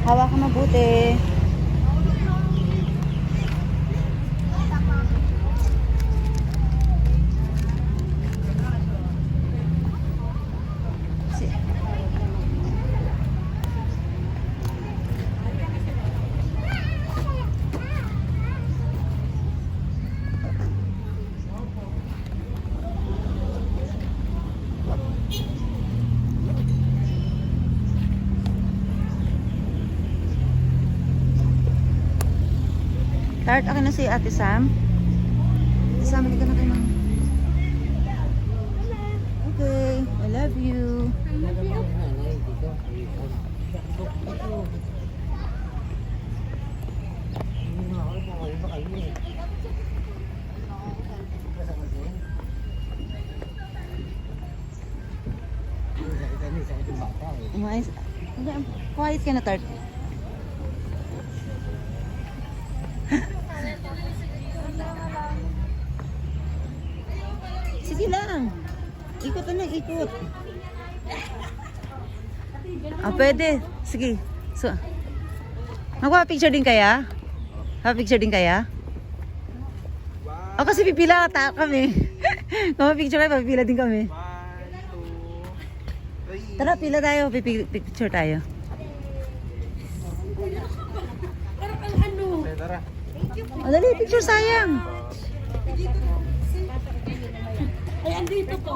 Hawak ka mabuti. Tart, akin na si Ate Sam. Ate Sam, hindi ka na kayo mang... Okay, I love you. Umayos. Quiet ka na, Tart. Sige lang. Ikot na, ikot. Pwede. Sige. So, magpapicture din kaya? Magpapicture din kaya? O kasi pipila kami. Magpapicture kayo, papipila din kami. 1, 2, 3. Tara, pila tayo. Picture tayo. Tara. O, dali, picture sayang. Ay, andito po.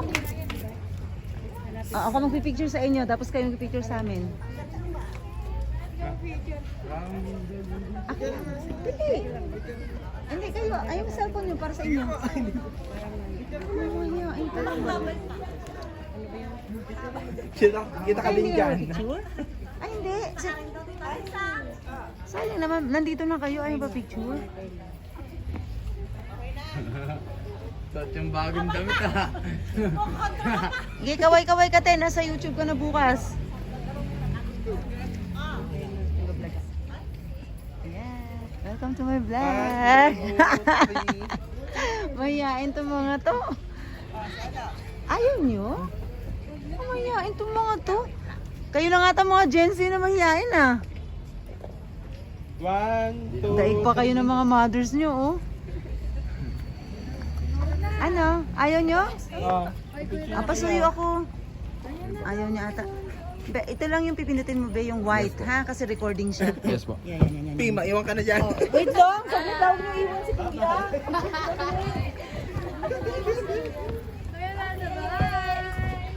Ako magpipicture sa inyo, tapos kayo magpipicture sa amin. Ako na. Dili. Hindi kayo. Ayaw mo cellphone nyo para sa inyo. Kita kami dyan. Picture? Ay, hindi. Sayang naman. Nandito na kayo. Ayaw ba picture? Suot yung bagong damit ha. Sige, kaway-kaway ka, te. Nasa YouTube ka na bukas. Ayan. Welcome to my vlog. Mayayain to mga to. Ayaw nyo? Mayayain to mga to. Kayo lang ata mga Gen Z na mayayain ah. 1, 2, Daig pa kayo ng mga mothers nyo oh. Ano? Ayaw nyo? Pasuyo ako. Ayaw niya ata. Be, ito lang yung pipindutin mo, be, yung white, ha? Kasi recording siya. Yes po. Yan. Pima, iwan ka na dyan. Wait lang, sabi daw niyo iwan si Kuya.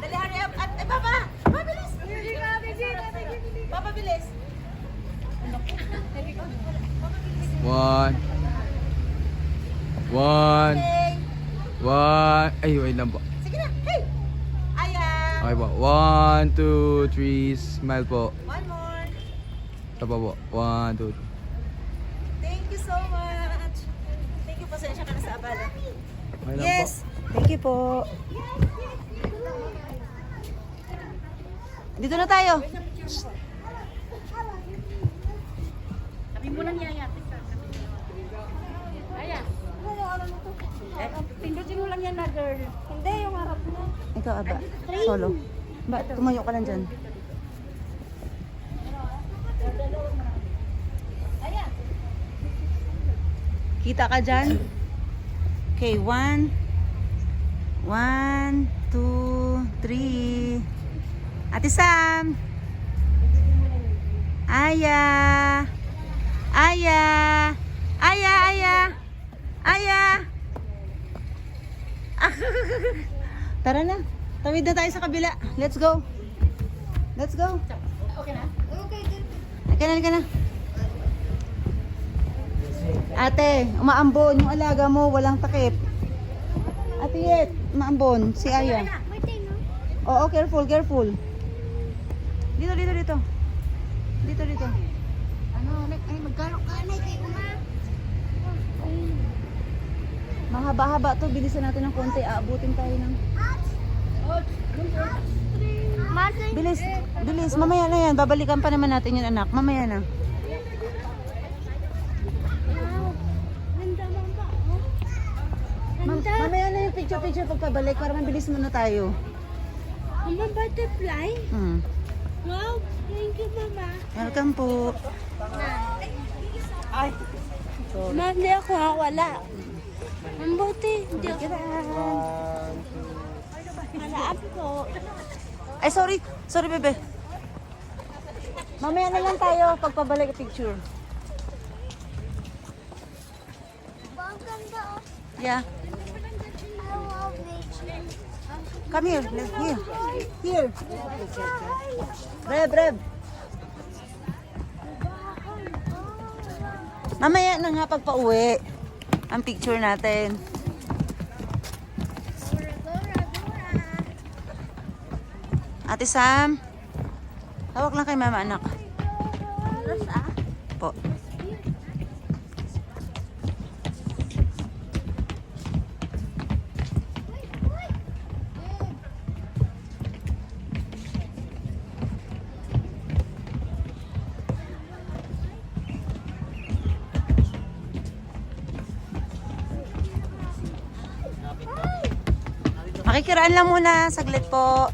Dali, hurry up. At, Papa! Papa, bilis! Papa, bilis! 1. Ay, wait lang po. Sige na, hey! Ayan! Okay po. 1, 2, 3. Smile po. One more. Ito pa po. 1, 2, 3. Thank you so much. Thank you, pasensya ka na sa abala. Okay lang Yes! Thank you po. Dito na tayo. Sabi mo lang niya yan. Ayan. Pindutin mo lang yan na girl. Hindi, yung harap mo. Ikaw, Aba. Solo. Ba, tumayo ka lang dyan. Kita ka dyan? Okay, 1, 2, 3. Ate Sam! Aya! Aya! Aya! Aya! Aya! Tara na. Tawid na tayo sa kabila. Let's go. Let's go. Okay na? Halika na. Ate, umaambon yung alaga mo, walang takip. Ate Yet, umaambon. Si Aya. Oo, careful. Dito. Dito. Ano, ay magkalok ka na kay Uma. Mahaba-haba to, bilisan natin ng konti. Aabutin tayo ng... Bilis. Mamaya na yan. Babalikan pa naman natin yun, anak. Mamaya na. Mamaya na yung picture pagpabalik para mabilis muna tayo. Mama, butterfly? Hmm. Wow, Thank you, Mama. Welcome po. Ma, hindi ako wala. Ang buti. Hindi ako. Hanap ko. Ay, sorry. Sorry, bebe. Mamaya na lang tayo pagpabalik picture. Ang ganda. Yeah. I love nature. Come here. Here. Here. Reb, Reb. Mamaya na nga pagpa-uwi ang picture natin. Ate Sam, hawak lang kay mama anak. Po. Makikiraan lang muna, saglit po.